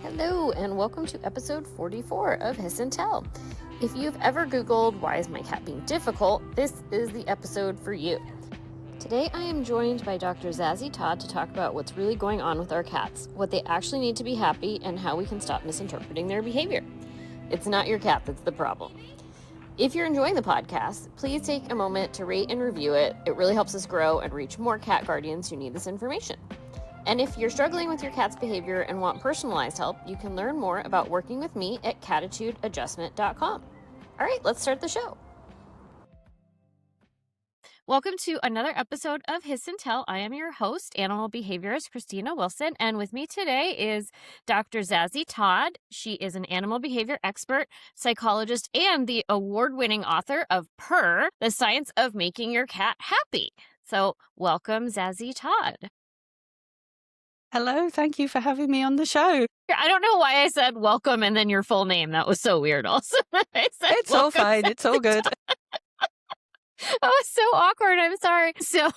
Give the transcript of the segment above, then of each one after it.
Hello, and welcome to episode 44 of Hiss and Tell. If you've ever Googled, why is my cat being difficult, this is the episode for you. Today I am joined by Dr. Zazie Todd to talk about what's really going on with our cats, what they actually need to be happy, and how we can stop misinterpreting their behavior. It's not your cat that's the problem. If you're enjoying the podcast, please take a moment to rate and review it. It really helps us grow and reach more cat guardians who need this information. And if you're struggling with your cat's behavior and want personalized help, you can learn more about working with me at catitudeadjustment.com. All right, let's start the show. Welcome to another episode of Hiss and Tell. I am your host, animal behaviorist Christina Wilson, and with me today is Dr. Zazie Todd. She is an animal behavior expert, psychologist, and the award-winning author of Purr, The Science of Making Your Cat Happy. So welcome, Zazie Todd. Hello, thank you for having me on the show. I don't know why I said welcome and then your full name. That was so weird also. It's all fine. It's all good. That was so awkward. I'm sorry. So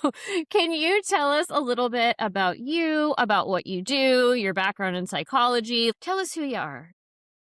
can you tell us a little bit about you, about what you do, your background in psychology? Tell us who you are.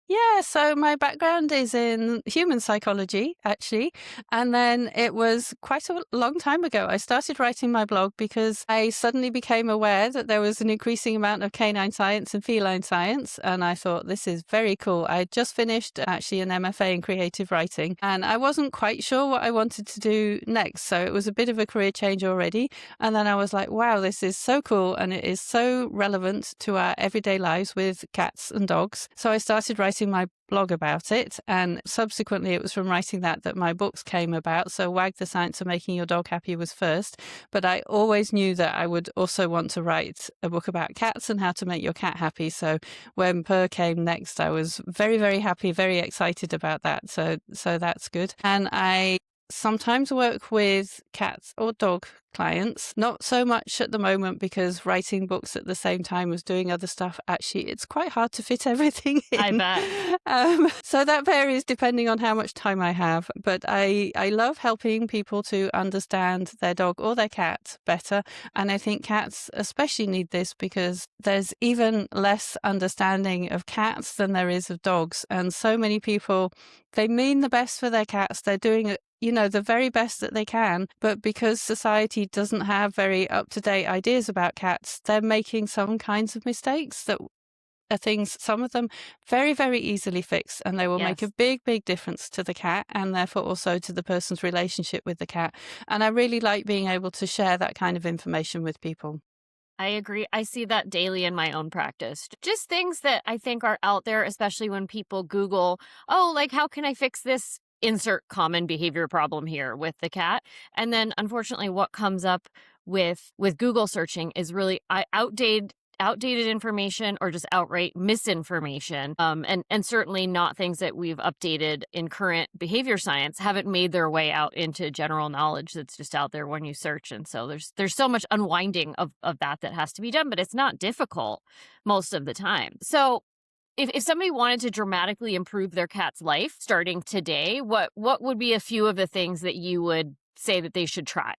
Yeah, so my background is in human psychology, actually. And then it was quite a long time ago. I started writing my blog because I suddenly became aware that there was an increasing amount of canine science and feline science. And I thought, this is very cool. I just finished actually an MFA in creative writing, and I wasn't quite sure what I wanted to do next. So it was a bit of a career change already. And then I was like, wow, this is so cool. And it is so relevant to our everyday lives with cats and dogs. So I started writing my blog about it, and subsequently it was from writing that my books came about. So Wag the Science of Making Your Dog Happy was first, but I always knew that I would also want to write a book about cats and how to make your cat happy. So when Purr came next, I was very, very happy, very excited about that. So that's good. And I sometimes work with cats or dog clients, not so much at the moment because writing books at the same time as doing other stuff, actually, it's quite hard to fit everything in. I bet. So that varies depending on how much time I have. But I love helping people to understand their dog or their cat better. And I think cats especially need this because there's even less understanding of cats than there is of dogs. And so many people, they mean the best for their cats. They're doing it, the very best that they can. But because society doesn't have very up-to-date ideas about cats, they're making some kinds of mistakes that are things, some of them very, very easily fixed, and they will make a big, big difference to the cat and therefore also to the person's relationship with the cat. And I really like being able to share that kind of information with people. I agree. I see that daily in my own practice. Just things that I think are out there, especially when people Google, how can I fix this? Insert common behavior problem here with the cat. And then unfortunately what comes up with Google searching is really outdated information or just outright misinformation. And certainly not things that we've updated in current behavior science haven't made their way out into general knowledge that's just out there when you search. And so there's so much unwinding of that has to be done, but it's not difficult most of the time. So if somebody wanted to dramatically improve their cat's life starting today, what would be a few of the things that you would say that they should try?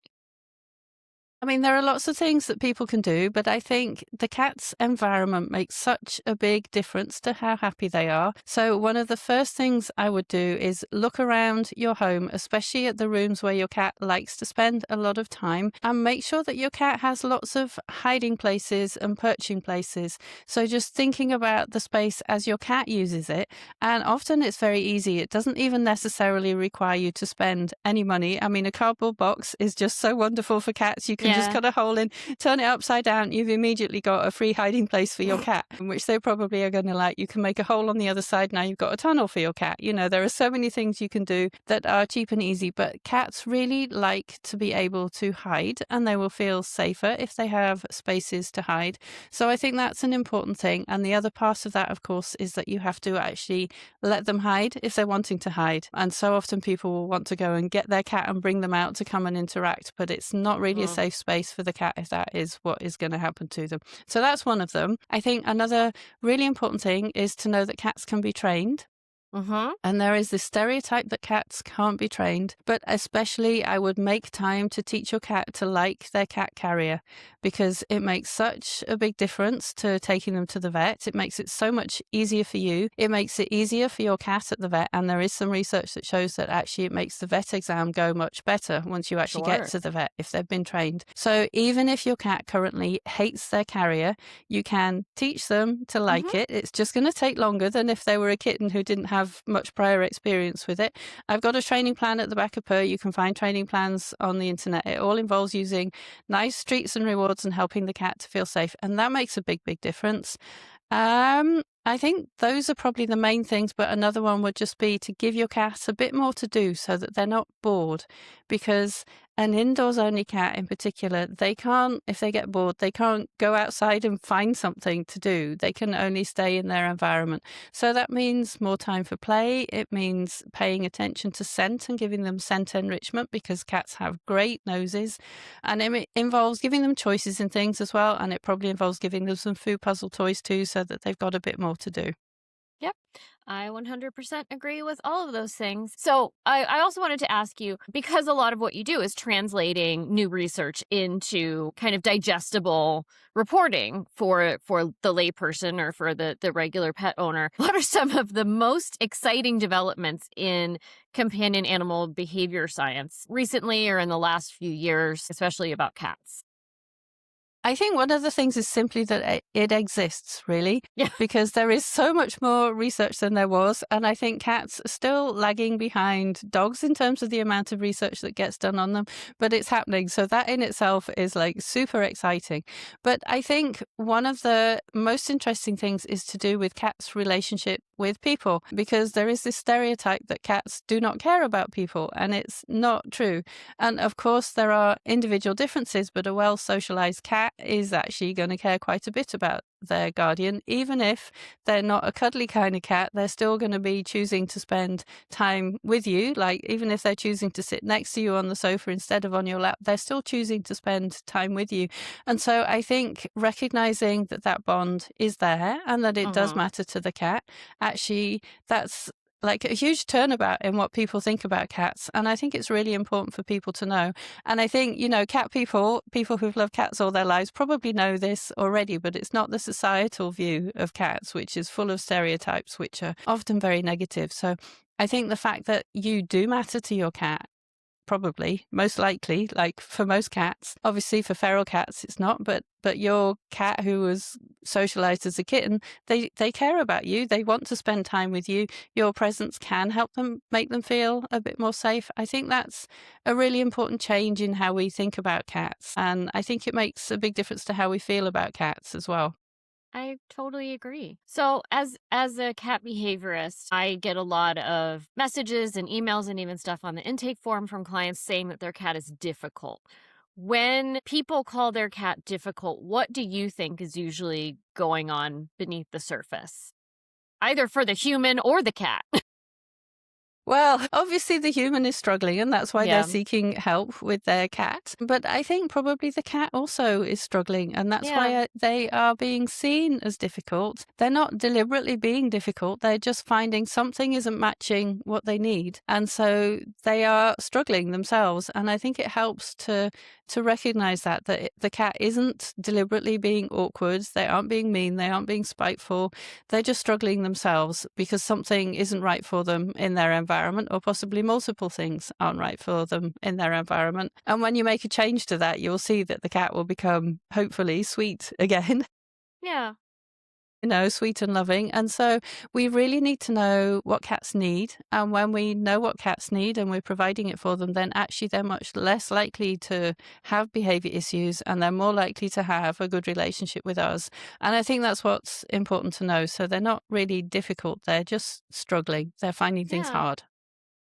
I mean, there are lots of things that people can do, but I think the cat's environment makes such a big difference to how happy they are. So one of the first things I would do is look around your home, especially at the rooms where your cat likes to spend a lot of time, and make sure that your cat has lots of hiding places and perching places. So just thinking about the space as your cat uses it. And often it's very easy. It doesn't even necessarily require you to spend any money. I mean, a cardboard box is just so wonderful for cats. You can just cut a hole in, turn it upside down. You've immediately got a free hiding place for your cat, which they probably are going to like. You can make a hole on the other side. Now you've got a tunnel for your cat. There are so many things you can do that are cheap and easy, but cats really like to be able to hide, and they will feel safer if they have spaces to hide. So I think that's an important thing. And the other part of that, of course, is that you have to actually let them hide if they're wanting to hide. And so often people will want to go and get their cat and bring them out to come and interact, but it's not really a safe space for the cat if that is what is going to happen to them. So that's one of them. I think another really important thing is to know that cats can be trained. Mm-hmm. And there is this stereotype that cats can't be trained, but especially I would make time to teach your cat to like their cat carrier, because it makes such a big difference to taking them to the vet. It makes it so much easier for you. It makes it easier for your cat at the vet. And there is some research that shows that actually it makes the vet exam go much better once you actually get Sure. to the vet if they've been trained. So even if your cat currently hates their carrier, you can teach them to like Mm-hmm. it. It's just going to take longer than if they were a kitten who didn't have much prior experience with it. I've got a training plan at the back of Purr. You can find training plans on the internet. It all involves using nice treats and rewards and helping the cat to feel safe. And that makes a big, big difference. I think those are probably the main things, but another one would just be to give your cat a bit more to do so that they're not bored. Because an indoors only cat in particular, they can't, if they get bored, they can't go outside and find something to do. They can only stay in their environment. So that means more time for play. It means paying attention to scent and giving them scent enrichment, because cats have great noses. And it involves giving them choices in things as well. And it probably involves giving them some food puzzle toys too, so that they've got a bit more to do. Yep. I 100% agree with all of those things. So I also wanted to ask you, because a lot of what you do is translating new research into kind of digestible reporting for the layperson or for the regular pet owner, what are some of the most exciting developments in companion animal behavior science recently or in the last few years, especially about cats? I think one of the things is simply that it exists, really, Yeah. because there is so much more research than there was. And I think cats are still lagging behind dogs in terms of the amount of research that gets done on them, but it's happening. So that in itself is like super exciting. But I think one of the most interesting things is to do with cats' relationship with people, because there is this stereotype that cats do not care about people, and it's not true. And of course, there are individual differences, but a well socialized cat is actually going to care quite a bit about their guardian. Even if they're not a cuddly kind of cat, they're still going to be choosing to spend time with you. Like, even if they're choosing to sit next to you on the sofa instead of on your lap, they're still choosing to spend time with you. And so I think recognizing that that bond is there and that it does Mm-hmm. matter to the cat, actually, that's like a huge turnabout in what people think about cats. And I think it's really important for people to know. And I think, cat people who've loved cats all their lives probably know this already, but it's not the societal view of cats, which is full of stereotypes, which are often very negative. So I think the fact that you do matter to your cat, probably, most likely, like for most cats. Obviously, for feral cats, it's not, but your cat who was socialized as a kitten, they care about you. They want to spend time with you. Your presence can help them, make them feel a bit more safe. I think that's a really important change in how we think about cats, and I think it makes a big difference to how we feel about cats as well. I totally agree. So as a cat behaviorist, I get a lot of messages and emails and even stuff on the intake form from clients saying that their cat is difficult. When people call their cat difficult, what do you think is usually going on beneath the surface? Either for the human or the cat. Well, obviously the human is struggling, and that's why they're Yeah. seeking help with their cat. But I think probably the cat also is struggling, and that's Yeah. why they are being seen as difficult. They're not deliberately being difficult. They're just finding something isn't matching what they need. And so they are struggling themselves. And I think it helps to recognize that the cat isn't deliberately being awkward. They aren't being mean. They aren't being spiteful. They're just struggling themselves because something isn't right for them in their environment, or possibly multiple things aren't right for them in their environment. And when you make a change to that, you'll see that the cat will become, hopefully, sweet again. Yeah. Sweet and loving. And so we really need to know what cats need. And when we know what cats need and we're providing it for them, then actually they're much less likely to have behavior issues, and they're more likely to have a good relationship with us. And I think that's what's important to know. So they're not really difficult. They're just struggling. They're finding things Yeah. hard.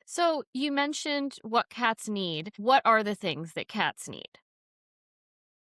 So you mentioned what cats need. What are the things that cats need?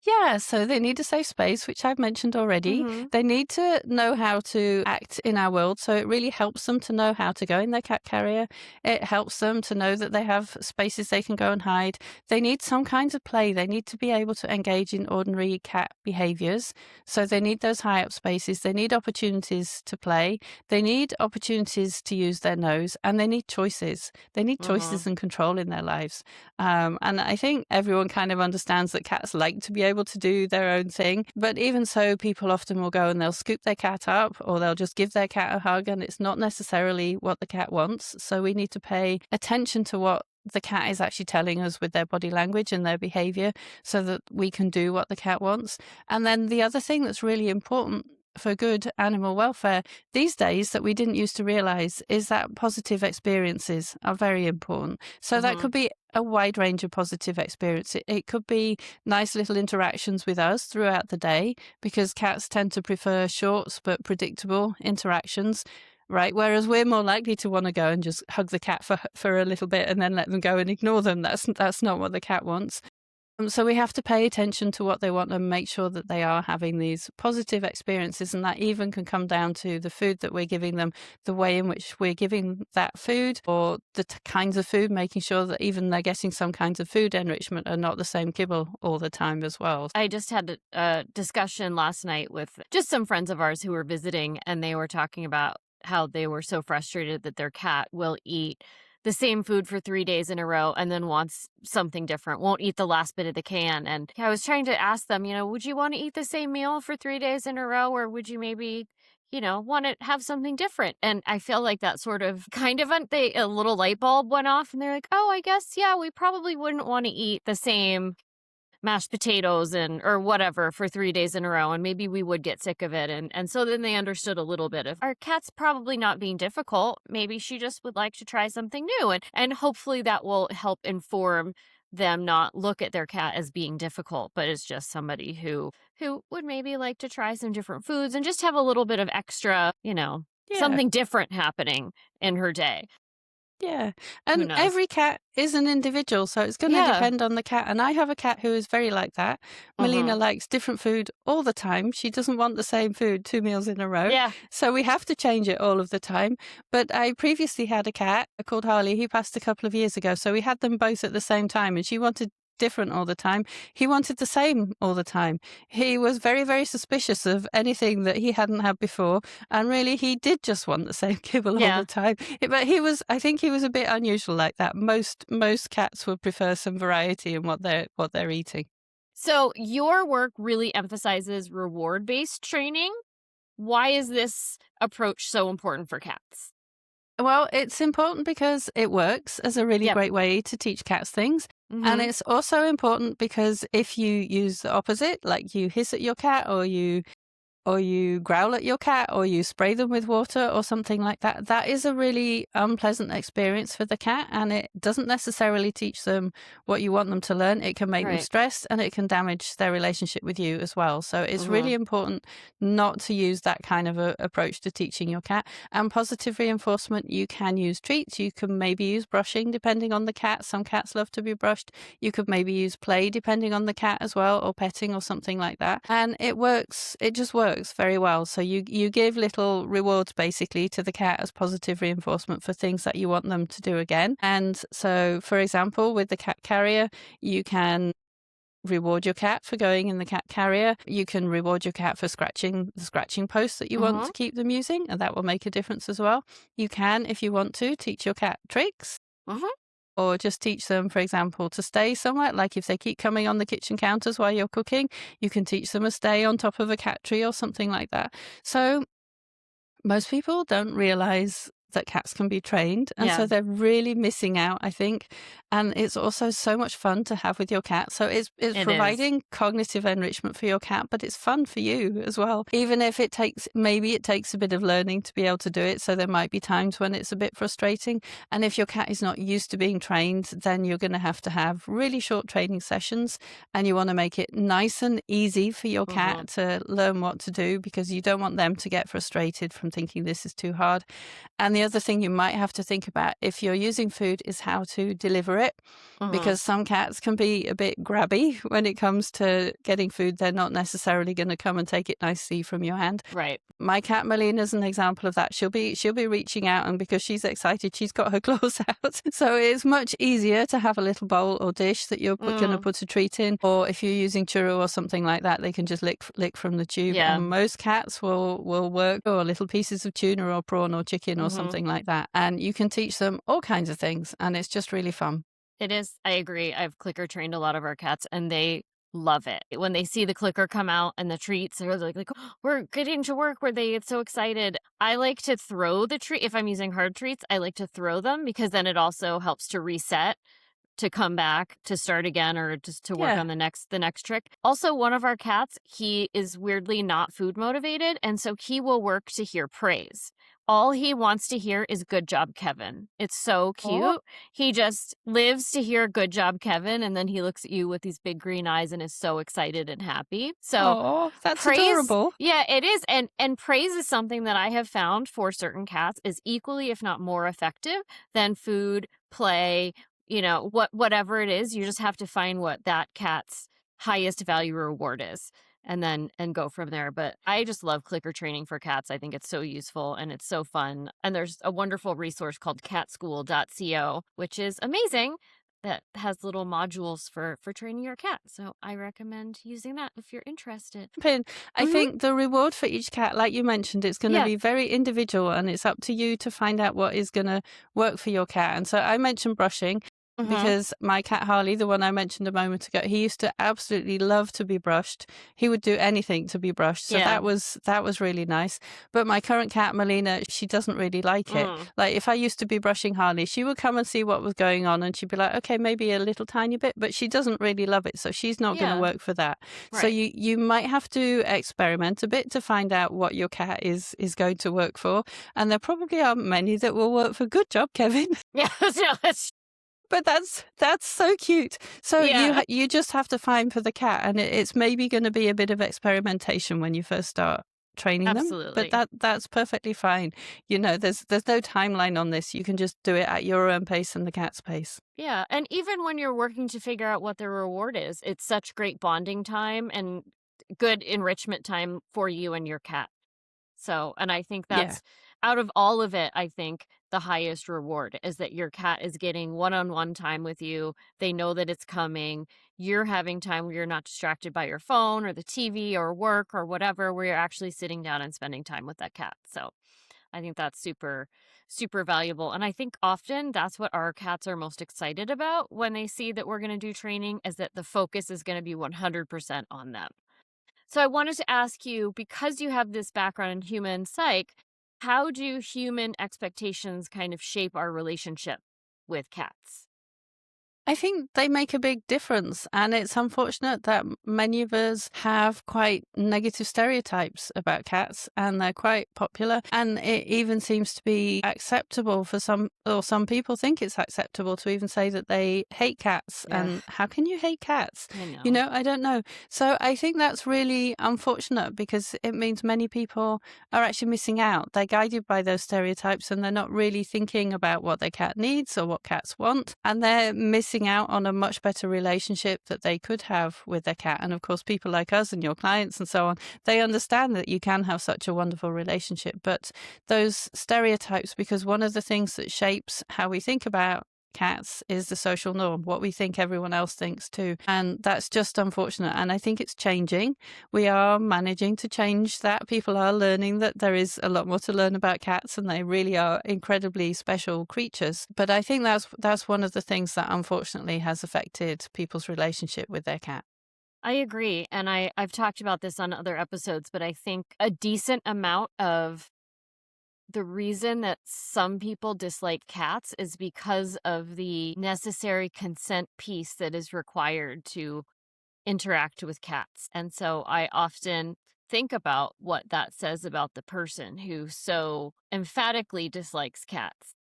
Yeah, so they need a safe space, which I've mentioned already. Mhm. They need to know how to act in our world. So it really helps them to know how to go in their cat carrier. It helps them to know that they have spaces they can go and hide. They need some kinds of play. They need to be able to engage in ordinary cat behaviors. So they need those high up spaces. They need opportunities to play. They need opportunities to use their nose, and they need choices. They need choices Mhm. and control in their lives. And I think everyone kind of understands that cats like to be able to do their own thing. But even so, people often will go and they'll scoop their cat up or they'll just give their cat a hug, and it's not necessarily what the cat wants. So we need to pay attention to what the cat is actually telling us with their body language and their behavior so that we can do what the cat wants. And then the other thing that's really important for good animal welfare these days that we didn't used to realize is that positive experiences are very important. So that Mhm. could be a wide range of positive experience. It could be nice little interactions with us throughout the day, because cats tend to prefer short but predictable interactions. Right, whereas we're more likely to want to go and just hug the cat for a little bit and then let them go and ignore them. That's not what the cat wants. So we have to pay attention to what they want and make sure that they are having these positive experiences, and that even can come down to the food that we're giving them, the way in which we're giving that food, or the kinds of food, making sure that even they're getting some kinds of food enrichment and not the same kibble all the time as well. I just had a discussion last night with just some friends of ours who were visiting, and they were talking about how they were so frustrated that their cat will eat the same food for 3 days in a row and then wants something different, won't eat the last bit of the can. And I was trying to ask them, would you want to eat the same meal for 3 days in a row, or would you maybe, want to have something different? And I feel like that sort of kind of a little light bulb went off, and they're like, "Oh, I guess yeah, we probably wouldn't want to eat the same mashed potatoes and or whatever for 3 days in a row, and maybe we would get sick of it." And so then they understood a little bit of our cat's probably not being difficult. Maybe she just would like to try something new, and hopefully that will help inform them not look at their cat as being difficult, but as just somebody who would maybe like to try some different foods and just have a little bit of extra, Yeah. something different happening in her day. Yeah, Who and knows? every cat is an individual, so it's gonna Yeah. depend on the cat, and I have a cat who is very like that. Melina Mhm. likes different food all the time. She doesn't want the same food 2 meals in a row, Yeah. so we have to change it all of the time. But I previously had a cat called Harley. He passed a couple of years ago, so we had them both at the same time, and she wanted different all the time. He wanted the same all the time. He was very, very suspicious of anything that he hadn't had before, and really, he did just want the same kibble all Yeah. the time. But I think he was a bit unusual like that. Most cats would prefer some variety in what they're eating. So your work really emphasizes reward-based training. Why is this approach so important for cats? Well, it's important because it works as a really Yep. great way to teach cats things. And Mhm. it's also important because if you use the opposite, like you hiss at your cat or you growl at your cat or you spray them with water or something like that, that is a really unpleasant experience for the cat, and it doesn't necessarily teach them what you want them to learn. It can make them Right. stressed and it can damage their relationship with you as well. So it's really Mhm. important not to use that kind of a approach to teaching your cat. And positive reinforcement, you can use treats. You can maybe use brushing depending on the cat. Some cats love to be brushed. You could maybe use play depending on the cat as well, or petting or something like that. And it works. It just works very well. So you give little rewards basically to the cat as positive reinforcement for things that you want them to do again. And so, for example, with the cat carrier, you can reward your cat for going in the cat carrier. You can reward your cat for scratching the scratching post that you want Mhm. to keep them using, and that will make a difference as well. You can, if you want to, teach your cat tricks, Mhm. or just teach them, for example, to stay somewhere. Like if they keep coming on the kitchen counters while you're cooking, you can teach them a stay on top of a cat tree or something like that. So most people don't realize that cats can be trained, and Yeah. so they're really missing out, I think. And it's also so much fun to have with your cat. So it's It is. providing cognitive enrichment for your cat, but it's fun for you as well. Even if it takes a bit of learning to be able to do it. So there might be times when it's a bit frustrating. And if your cat is not used to being trained, then you're going to have really short training sessions, and you want to make it nice and easy for your Mhm. cat to learn what to do, because you don't want them to get frustrated from thinking this is too hard. And the other thing you might have to think about if you're using food is how to deliver it, Mhm. because some cats can be a bit grabby when it comes to getting food. They're not necessarily going to come and take it nicely from your hand. Right. My cat Melina's an example of that. She'll be reaching out, and because she's excited, she's got her claws out. So it's much easier to have a little bowl or dish that you're going to Mm. put a treat in, or if you're using churro or something like that, they can just lick from the tube. Yeah. And most cats will work, or little pieces of tuna or prawn or chicken or Mhm. something like that. And you can teach them all kinds of things, and it's just really fun. It is. I agree. I've clicker trained a lot of our cats, and they love it. When they see the clicker come out and the treats, they're like "Oh, we're getting to work," where they get so excited. I like to throw the treat. If I'm using hard treats, I like to throw them because then it also helps to reset, to come back, to start again, or just to work Yeah. on the next trick. Also, one of our cats, he is weirdly not food motivated, and so he will work to hear praise. All he wants to hear is "good job, Kevin." It's so Oh, cute. He just lives to hear "good job, Kevin," and then he looks at you with these big green eyes and is so excited and happy. So, oh, that's praise, adorable. yeah, it is. And praise is something that I have found for certain cats is equally, if not more effective than food, play, whatever it is. You just have to find what that cat's highest value reward is, and go from there. But I just love clicker training for cats. I think it's so useful and it's so fun. And there's a wonderful resource called catschool.co, which is amazing, that has little modules for training your cat. So I recommend using that if you're interested. Pin. I Mhm. think the reward for each cat, like you mentioned, it's going to Yeah. be very individual, and it's up to you to find out what is going to work for your cat. And so I mentioned brushing Mhm. because my cat Harley, the one I mentioned a moment ago, he used to absolutely love to be brushed. He would do anything to be brushed. So Yeah. that was really nice. But my current cat Melina, she doesn't really like it. Mm. Like if I used to be brushing Harley, she would come and see what was going on, and she'd be like, okay, maybe a little tiny bit, but she doesn't really love it. So she's not going to Yeah. work for that. So Right. you might have to experiment a bit to find out what your cat is going to work for. And there probably aren't many that will work for good job, Kevin. Yeah. No, But that's so cute. So yeah. you just have to find for the cat, and it's maybe going to be a bit of experimentation when you first start training them. But Absolutely. that's perfectly fine. There's no timeline on this. You can just do it at your own pace and the cat's pace. Yeah, and even when you're working to figure out what the reward is, it's such great bonding time and good enrichment time for you and your cat. So, and I think Yeah. that's, out of all of it, I think the highest reward is that your cat is getting one-on-one time with you. They know that it's coming. You're having time where you're not distracted by your phone or the TV or work or whatever, where you're actually sitting down and spending time with that cat. So, I think that's super, super valuable. And I think often that's what our cats are most excited about when they see that we're going to do training, is that the focus is going to be 100% on them. So I wanted to ask you, because you have this background in human psych, how do human expectations kind of shape our relationship with cats? I think they make a big difference, and it's unfortunate that many of us have quite negative stereotypes about cats, and they're quite popular. And it even seems to be acceptable for some, or some people think it's acceptable to even say that they hate cats. Yeah, And how can you hate cats? I know. I don't know. So I think that's really unfortunate because it means many people are actually missing out. They're guided by those stereotypes, and they're not really thinking about what their cat needs or what cats want, and they're missing out on a much better relationship that they could have with their cat. And of course, people like us and your clients and so on, they understand that you can have such a wonderful relationship. But those stereotypes, because one of the things that shapes how we think about cats is the social norm, what we think everyone else thinks too. And that's just unfortunate. And I think it's changing. We are managing to change that. People are learning that there is a lot more to learn about cats, and they really are incredibly special creatures. But I think that's one of the things that unfortunately has affected people's relationship with their cat. I agree. And I've talked about this on other episodes, but I think a decent amount of the reason that some people dislike cats is because of the necessary consent piece that is required to interact with cats. And so I often think about what that says about the person who so emphatically dislikes cats.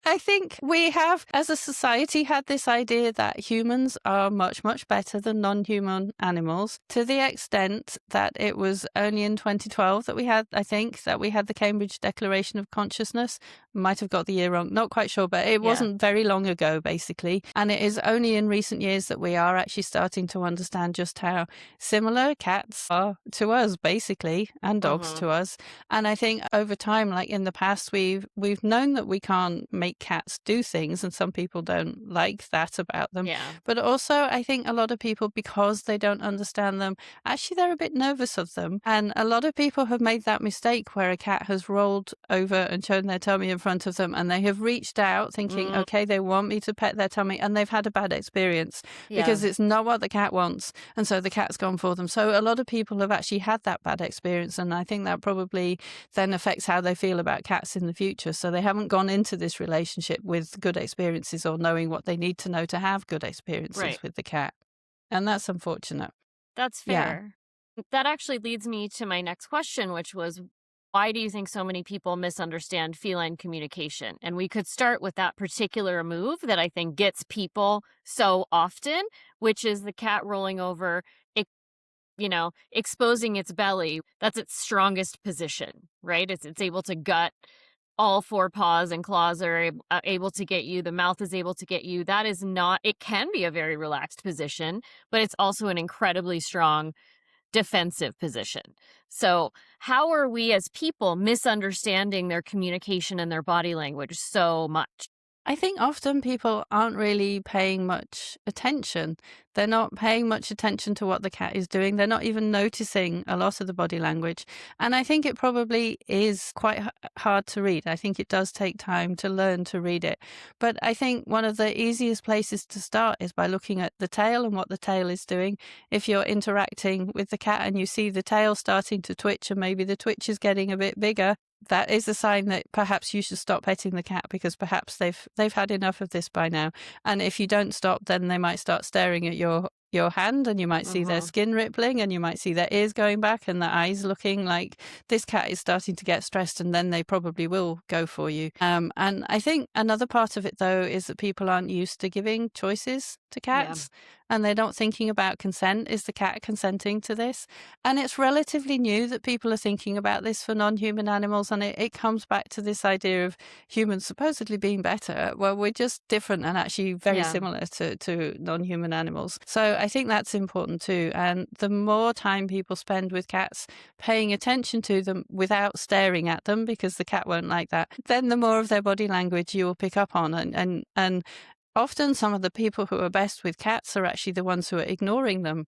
I think we have, as a society, had this idea that humans are much, much better than non-human animals, to the extent that it was only in 2012 that we had, I think, that we had the Cambridge Declaration of Consciousness. Might have got the year wrong, not quite sure, but it Yeah. wasn't very long ago, basically. And it is only in recent years that we are actually starting to understand just how similar cats are to us, basically, and dogs to us. And I think over time, like in the past, we've known that we can't make cats do things, and some people don't like that about them. Yeah. But also, I think a lot of people, because they don't understand them, actually they're a bit nervous of them. And a lot of people have made that mistake where a cat has rolled over and shown their tummy in front of them, and they have reached out thinking, okay, they want me to pet their tummy, and they've had a bad experience because it's not what the cat wants. And so the cat's gone for them. So a lot of people have actually had that bad experience. And I think that probably then affects how they feel about cats in the future. So they haven't gone into this relationship with good experiences or knowing what they need to know to have good experiences with the cat. And that's unfortunate. That's fair. That actually leads me to my next question, which was, why do you think so many people misunderstand feline communication? And we could start with that particular move that I think gets people so often, which is the cat rolling over, exposing its belly. That's its strongest position, right? It's able to gut. All four paws and claws are able to get you. The mouth is able to get you. That is not, it can be a very relaxed position, but it's also an incredibly strong defensive position. So how are we as people misunderstanding their communication and their body language so much? I think often people aren't really paying much attention. They're not paying much attention to what the cat is doing. They're not even noticing a lot of the body language. And I think it probably is quite hard to read. I think it does take time to learn to read it. But I think one of the easiest places to start is by looking at the tail and what the tail is doing. If you're interacting with the cat and you see the tail starting to twitch and maybe the twitch is getting a bit bigger, that is a sign that perhaps you should stop petting the cat, because perhaps they've had enough of this by now. And if you don't stop, then they might start staring at your hand, and you might see their skin rippling, and you might see their ears going back and their eyes looking like this cat is starting to get stressed, and then they probably will go for you. And I think another part of it, though, is that people aren't used to giving choices to cats. And they're not thinking about consent. Is the cat consenting to this? And it's relatively new that people are thinking about this for non-human animals. And it comes back to this idea of humans supposedly being better. Well, we're just different and actually very similar to non-human animals. So I think that's important too. And the more time people spend with cats, paying attention to them without staring at them, because the cat won't like that, then the more of their body language you will pick up on. And often some of the people who are best with cats are actually the ones who are ignoring them.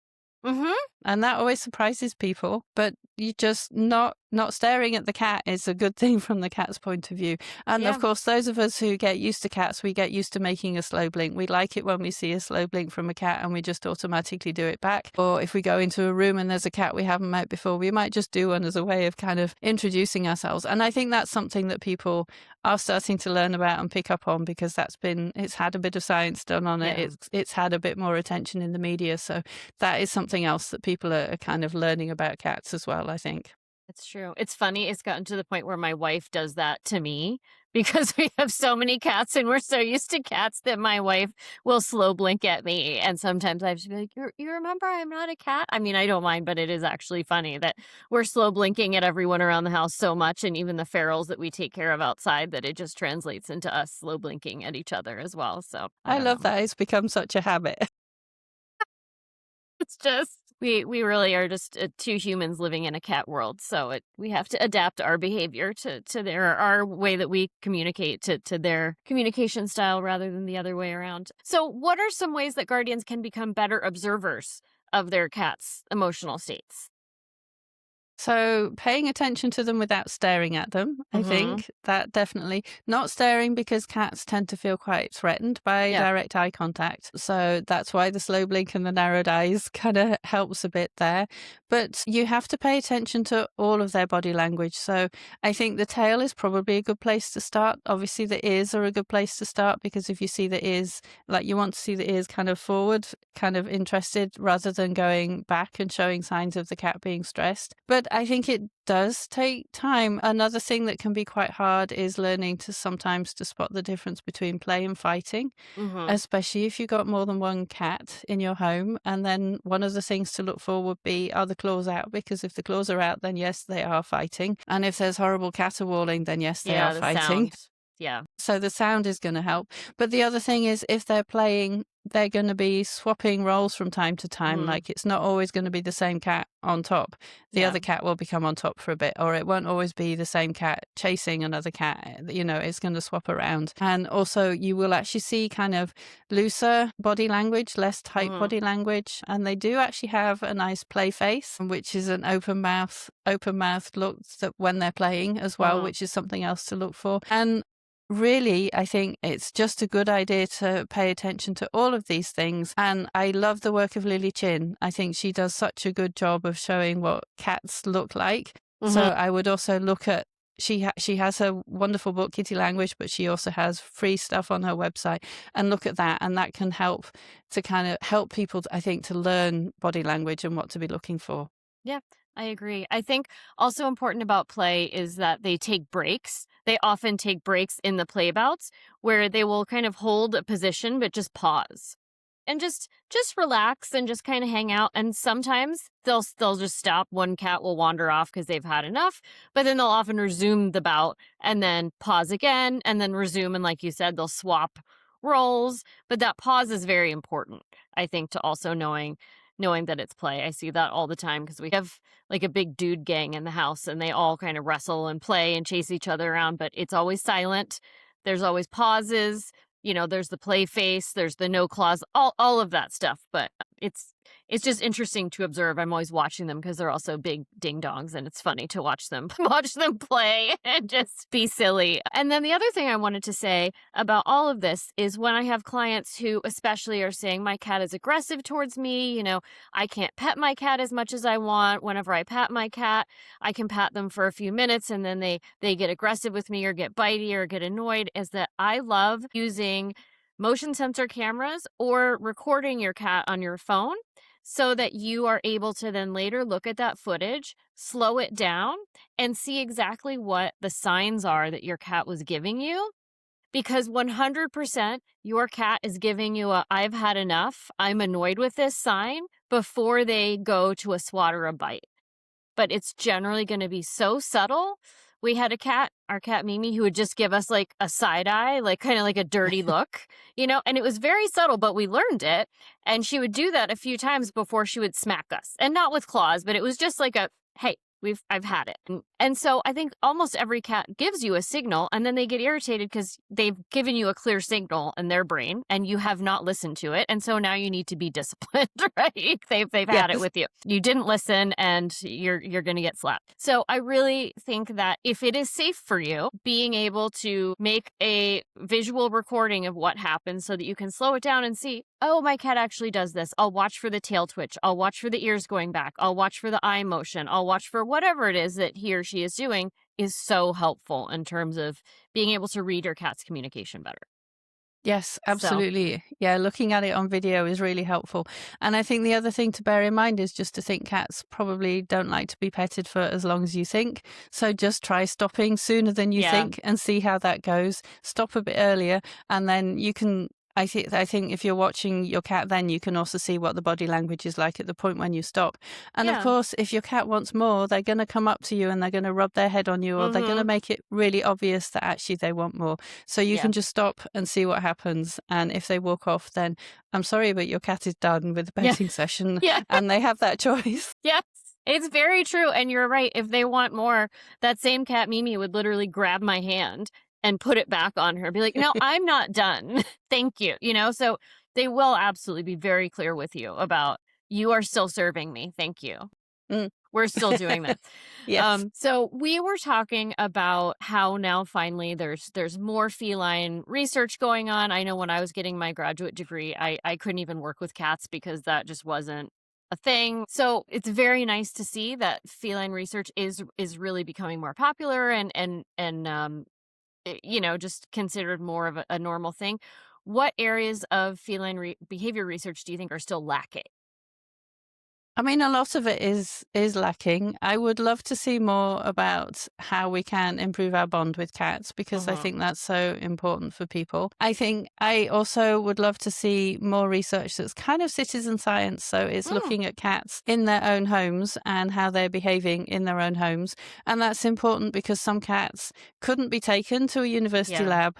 And that always surprises people. But you just not staring at the cat is a good thing from the cat's point of view. And of course, those of us who get used to cats, we get used to making a slow blink. We like it when we see a slow blink from a cat and we just automatically do it back. Or if we go into a room and there's a cat we haven't met before, we might just do one as a way of kind of introducing ourselves. And I think that's something that people are starting to learn about and pick up on, because it's had a bit of science done on it. It's had a bit more attention in the media. So that is something else that people are kind of learning about cats as well, I think. It's true. It's funny. It's gotten to the point where my wife does that to me because we have so many cats and we're so used to cats that my wife will slow blink at me. And sometimes I have to be like, you remember I'm not a cat? I mean, I don't mind, but it is actually funny that we're slow blinking at everyone around the house so much, and even the ferals that we take care of outside, that it just translates into us slow blinking at each other as well. So I love that. It's become such a habit. It's just, we really are just two humans living in a cat world. So we have to adapt our behavior to our way that we communicate to their communication style rather than the other way around. So what are some ways that guardians can become better observers of their cats' emotional states? So paying attention to them without staring at them, I think that definitely. Not staring, because cats tend to feel quite threatened by direct eye contact. So that's why the slow blink and the narrowed eyes kind of helps a bit there. But you have to pay attention to all of their body language. So I think the tail is probably a good place to start. Obviously, the ears are a good place to start, because if you see the ears, like you want to see the ears kind of forward, kind of interested, rather than going back and showing signs of the cat being stressed. But I think it does take time. Another thing that can be quite hard is learning to sometimes to spot the difference between play and fighting, Mhm. especially if you've got more than one cat in your home. And then one of the things to look for would be, are the claws out? Because if the claws are out, then yes, they are fighting. And if there's horrible caterwauling, then yes, they are Yeah, the fighting. sound. Yeah. So the sound is going to help. But the other thing is, if they're playing, they're going to be swapping roles from time to time. Mhm. Like it's not always going to be the same cat on top. The Yeah. other cat will become on top for a bit, or it won't always be the same cat chasing another cat. It's going to swap around. And also, you will actually see kind of looser body language, less tight Mhm. body language. And they do actually have a nice play face, which is an open mouth look that when they're playing as well, Mhm. which is something else to look for. And really, I think it's just a good idea to pay attention to all of these things. And I love the work of Lily Chin. I think she does such a good job of showing what cats look like. So Mhm. I would also look at she has a wonderful book, Kitty Language, but she also has free stuff on her website, and look at that. And that can help to kind of help people, I think, to learn body language and what to be looking for. Yeah, I agree. I think also important about play is that they take breaks. They often take breaks in the play bouts where they will kind of hold a position but just pause. And just relax and just kind of hang out, and sometimes they'll just stop. One cat will wander off because they've had enough, but then they'll often resume the bout and then pause again and then resume, and like you said, they'll swap roles, but that pause is very important, I think, to also knowing that it's play. I see that all the time because we have like a big dude gang in the house, and they all kind of wrestle and play and chase each other around, but it's always silent. There's always pauses. There's the play face, there's the no claws, all of that stuff. But it's just interesting to observe. I'm always watching them because they're also big ding dongs, and it's funny to watch them watch them play and just be silly. And then the other thing I wanted to say about all of this is when I have clients who especially are saying my cat is aggressive towards me, I can't pet my cat as much as I want. Whenever I pat my cat, I can pat them for a few minutes and then they get aggressive with me or get bitey or get annoyed, is that I love using motion sensor cameras or recording your cat on your phone so that you are able to then later look at that footage, slow it down, and see exactly what the signs are that your cat was giving you. Because 100% your cat is giving you a "I've had enough, I'm annoyed with this" sign before they go to a swat or a bite. But it's generally gonna be so subtle. We had a cat, our cat Mimi, who would just give us, like, a side eye, like, kinda like a dirty look, and it was very subtle, but we learned it, and she would do that a few times before she would smack us, and not with claws, but it was just like a, "Hey, I've had it." And so I think almost every cat gives you a signal, and then they get irritated because 'cause they've given you a clear signal in their brain, and you have not listened to it, and so now you need to be disciplined, right? They've had it Yes. with you. You didn't listen, and you're gonna get slapped. So I really think that if it is safe for you, being able to make a visual recording of what happens so that you can slow it down and see, "Oh, my cat actually does this." I'll watch for the tail twitch. I'll watch for the ears going back. I'll watch for the eye motion. I'll watch for whatever it is that he or she is doing, is so helpful in terms of being able to read your cat's communication better. Yes, So, absolutely. Yeah, looking at it on video is really helpful. And I think the other thing to bear in mind is just to think cats probably don't like to be petted for as long as you think. So just try stopping sooner than you yeah. think and see how that goes. Stop a bit earlier, and then you can. I think if you're watching your cat, then you can also see what the body language is like at the point when you stop. And of Yeah. course, if your cat wants more, they're going to come up to you and they're going to rub their head on you, or they're going to Mhm. make it really obvious that actually they want more. So you Yeah. can just stop and see what happens. And if they walk off, then I'm sorry, but your cat is done with the Yeah. petting session, Yeah. and they have that choice. Yes. It's very true, and you're right. If they want more, that same cat Mimi would literally grab my hand and put it back on her, be like, "No, I'm not done. Thank you." So they will absolutely be very clear with you about, "You are still serving me. Thank you. Mm. We're still doing this." Yes. So we were talking about how now finally there's more feline research going on. I know when I was getting my graduate degree, I couldn't even work with cats because that just wasn't a thing. So it's very nice to see that feline research is really becoming more popular and just considered more of a normal thing. What areas of feline behavior research do you think are still lacking? I mean, a lot of it is lacking. I would love to see more about how we can improve our bond with cats because I Mhm. think that's so important for people. I think I also would love to see more research that's kind of citizen science. So it's Mm, looking at cats in their own homes and how they're behaving in their own homes. And that's important because some cats couldn't be taken to a university yeah. lab.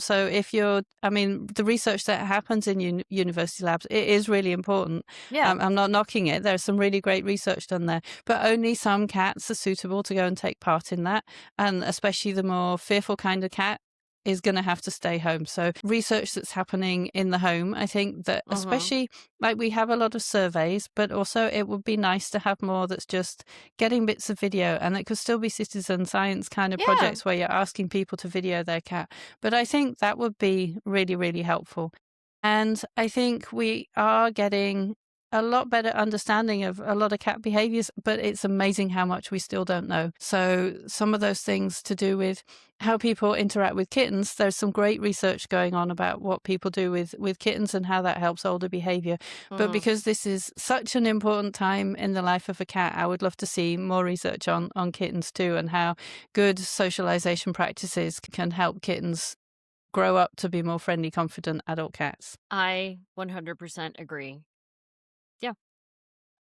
So if I mean, the research that happens in university labs, it is really important. Yeah. I'm not knocking it. There's some really great research done there, but only some cats are suitable to go and take part in that. And especially the more fearful kind of cat is going to have to stay home. So research that's happening in the home, I think that Mhm. especially like we have a lot of surveys, but also it would be nice to have more that's just getting bits of video and it could still be citizen science kind of Yeah. projects where you're asking people to video their cat. But I think that would be really, really helpful. And I think we are getting a lot better understanding of a lot of cat behaviors, but it's amazing how much we still don't know. So some of those things to do with how people interact with kittens, there's some great research going on about what people do with kittens and how that helps older behavior. But Mhm. because this is such an important time in the life of a cat, I would love to see more research on kittens too and how good socialization practices can help kittens grow up to be more friendly, confident adult cats. I 100% agree. Yeah.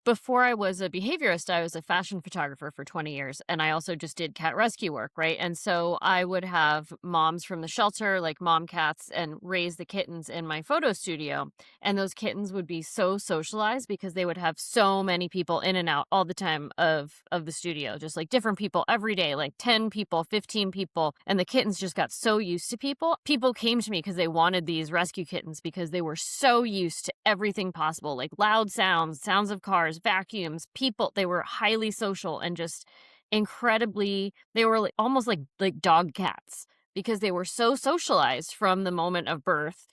Before I was a behaviorist, I was a fashion photographer for 20 years, and I also just did cat rescue work, right? And so I would have moms from the shelter, like mom cats, and raise the kittens in my photo studio. And those kittens would be so socialized because they would have so many people in and out all the time of the studio, just like different people every day, like 10 people, 15 people, and the kittens just got so used to people. People came to me because they wanted these rescue kittens because they were so used to everything possible, like loud sounds, sounds of cars, vacuums, people. They were highly social and just incredibly, they were like, almost like dog cats because they were so socialized from the moment of birth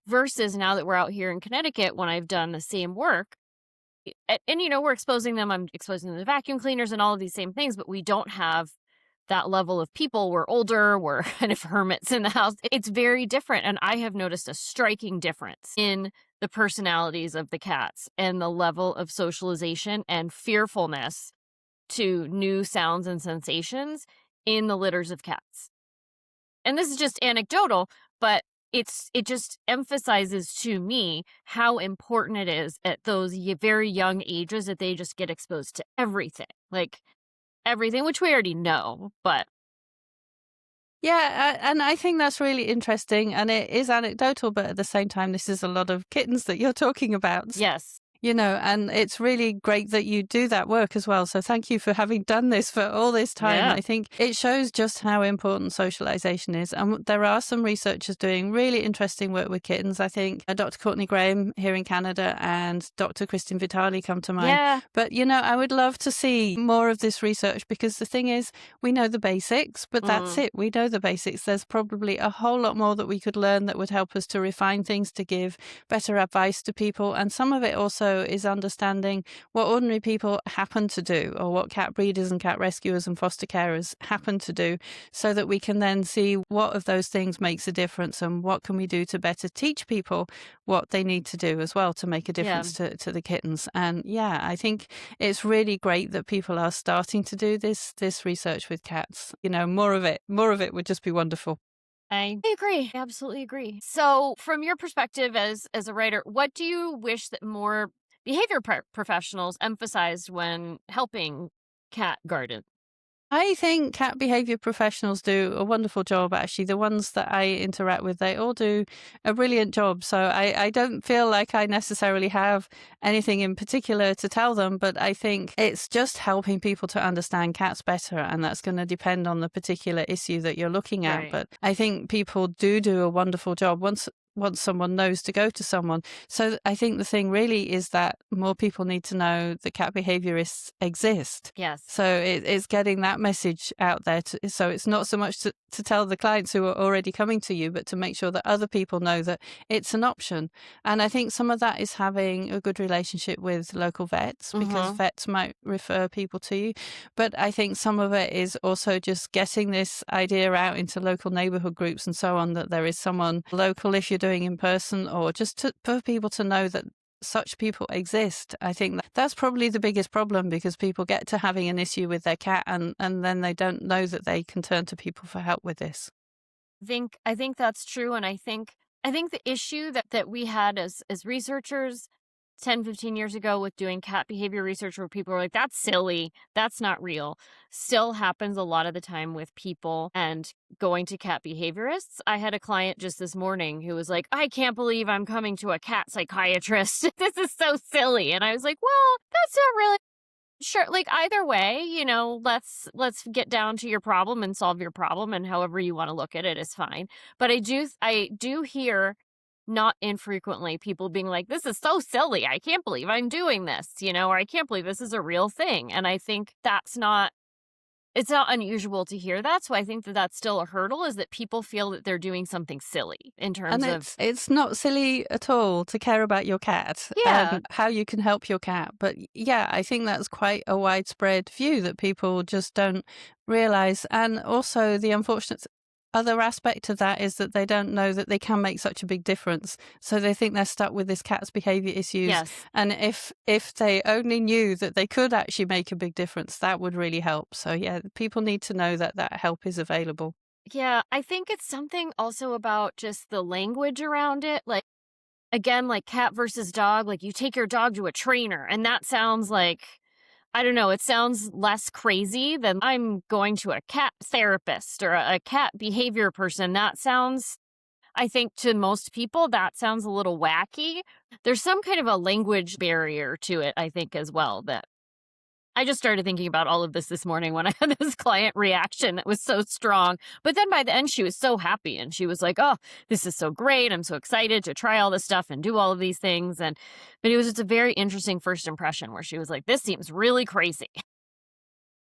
versus now that we're out here in Connecticut when I've done the same work. And, we're exposing them. I'm exposing them to vacuum cleaners and all of these same things, but we don't have that level of people. We're older, we're kind of hermits in the house. It's very different. And I have noticed a striking difference in the personalities of the cats and the level of socialization and fearfulness to new sounds and sensations in the litters of cats. And this is just anecdotal, but it just emphasizes to me how important it is at those very young ages that they just get exposed to everything. Like everything, which we already know, but Yeah, and I think that's really interesting, and it is anecdotal, but at the same time, this is a lot of kittens that you're talking about. yes. And it's really great that you do that work as well. So thank you for having done this for all this time. Yeah. I think it shows just how important socialization is. And there are some researchers doing really interesting work with kittens. I think Dr. Courtney Graham here in Canada and Dr. Kristin Vitali come to mind. Yeah. But, I would love to see more of this research because the thing is, we know the basics, but that's Mm. it. We know the basics. There's probably a whole lot more that we could learn that would help us to refine things, to give better advice to people. And some of it also is understanding what ordinary people happen to do or what cat breeders and cat rescuers and foster carers happen to do so that we can then see what of those things makes a difference and what can we do to better teach people what they need to do as well to make a Yeah. difference to the kittens. And yeah, I think it's really great that people are starting to do this research with cats. More of it. More of it would just be wonderful. I agree. I absolutely agree. So, from your perspective as a writer, what do you wish that more behavior professionals emphasized when helping cat garden? I think cat behavior professionals do a wonderful job, actually. The ones that I interact with, they all do a brilliant job. So I don't feel like I necessarily have anything in particular to tell them, but I think it's just helping people to understand cats better. And that's going to depend on the particular issue that you're looking at. Right. But I think people do a wonderful job once someone knows to go to someone. So I think the thing really is that more people need to know that cat behaviorists exist. Yes. So it's getting that message out there. So it's not so much to tell the clients who are already coming to you, but to make sure that other people know that it's an option. And I think some of that is having a good relationship with local vets because Mhm. vets might refer people to you. But I think some of it is also just getting this idea out into local neighborhood groups and so on that there is someone local if you're doing in person or just for people to know that such people exist. I think that's probably the biggest problem, because people get to having an issue with their cat and then they don't know that they can turn to people for help with this. I think that's true, and I think the issue that we had as researchers 10, 15 years ago with doing cat behavior research, where people were like, that's silly, that's not real, still happens a lot of the time with people and going to cat behaviorists. I had a client just this morning who was like, I can't believe I'm coming to a cat psychiatrist. This is so silly. And I was like, well, that's not really sure. Like, either way, let's get down to your problem and solve your problem, and however you want to look at it is fine. But I do hear not infrequently people being like, this is so silly, I can't believe I'm doing this, or I can't believe this is a real thing. And I think it's not unusual to hear that. So I think that that's still a hurdle, is that people feel that they're doing something silly in terms And of. it's not silly at all to care about your cat Yeah. and how you can help your cat. But yeah, I think that's quite a widespread view that people just don't realize. And also the unfortunate other aspect of that is that they don't know that they can make such a big difference. So they think they're stuck with this cat's behavior issues. Yes. And if they only knew that they could actually make a big difference, that would really help. So yeah, people need to know that that help is available. Yeah, I think it's something also about just the language around it. Like, again, like cat versus dog, like you take your dog to a trainer, and that sounds like, I don't know, it sounds less crazy than I'm going to a cat therapist or a cat behavior person. That sounds, I think, to most people, that sounds a little wacky. There's some kind of a language barrier to it, I think, as well, that I just started thinking about all of this morning when I had this client reaction that was so strong. But then by the end, she was so happy, and she was like, oh, this is so great. I'm so excited to try all this stuff and do all of these things. But it was just a very interesting first impression where she was like, this seems really crazy.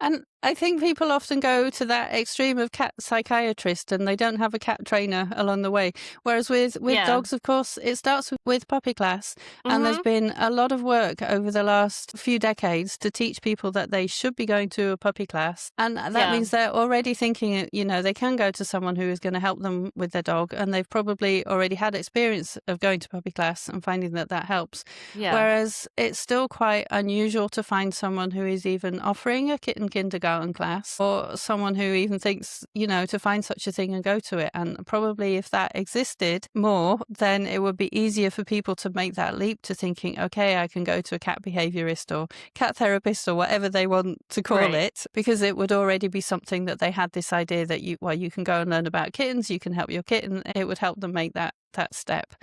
And I think people often go to that extreme of cat psychiatrist and they don't have a cat trainer along the way. Whereas with Yeah. dogs, of course, it starts with puppy class. And there's Mhm. been a lot of work over the last few decades to teach people that they should be going to a puppy class. And that Yeah. means they're already thinking, they can go to someone who is going to help them with their dog. And they've probably already had experience of going to puppy class and finding that that helps. Yeah. Whereas it's still quite unusual to find someone who is even offering a kitten kindergarten class, or someone who even thinks, to find such a thing and go to it. And probably if that existed more, then it would be easier for people to make that leap to thinking, okay, I can go to a cat behaviorist or cat therapist or whatever they want to call Right. it, because it would already be something that they had this idea that you can go and learn about kittens, you can help your kitten. It would help them make that step.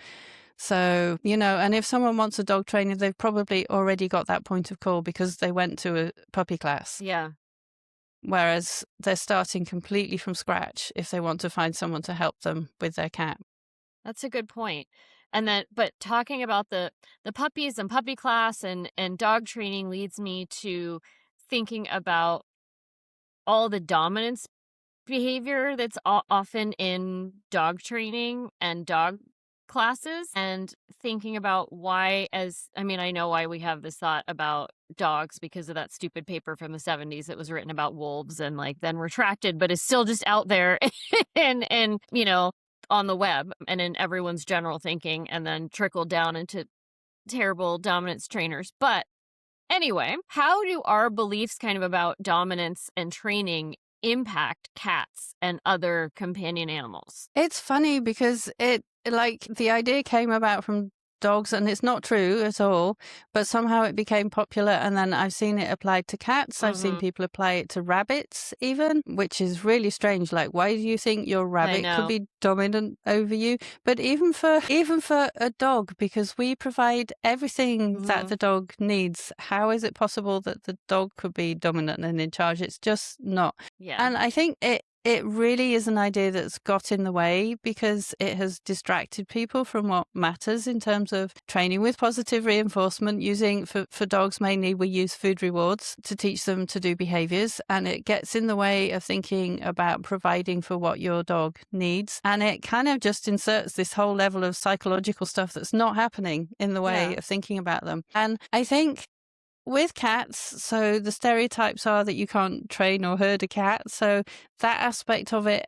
So, and if someone wants a dog trainer, they've probably already got that point of call because they went to a puppy class. Yeah. Whereas they're starting completely from scratch if they want to find someone to help them with their cat. That's a good point. And then, but talking about the puppies and puppy class and dog training leads me to thinking about all the dominance behavior that's often in dog training and dog classes, and thinking about why, I know why we have this thought about dogs because of that stupid paper from the 70s that was written about wolves and like then retracted, but is still just out there and on the web and in everyone's general thinking, and then trickled down into terrible dominance trainers. But anyway, how do our beliefs kind of about dominance and training impact cats and other companion animals? It's funny because the idea came about from dogs, and it's not true at all, but somehow it became popular, and then I've seen it applied to cats. I've seen people apply it to rabbits even, which is really strange. Like, why do you think your rabbit could know. be dominant over you? But even for a dog, because we provide everything that the dog needs, how is it possible that the dog could be dominant and in charge? It's just not. Yeah. And I think it really is an idea that's got in the way because it has distracted people from what matters in terms of training with positive reinforcement. Using, for dogs mainly, we use food rewards to teach them to do behaviors, and it gets in the way of thinking about providing for what your dog needs. And it kind of just inserts this whole level of psychological stuff that's not happening in the way of thinking about them. And I think with cats, so the stereotypes are that you can't train or herd a cat. So that aspect of it,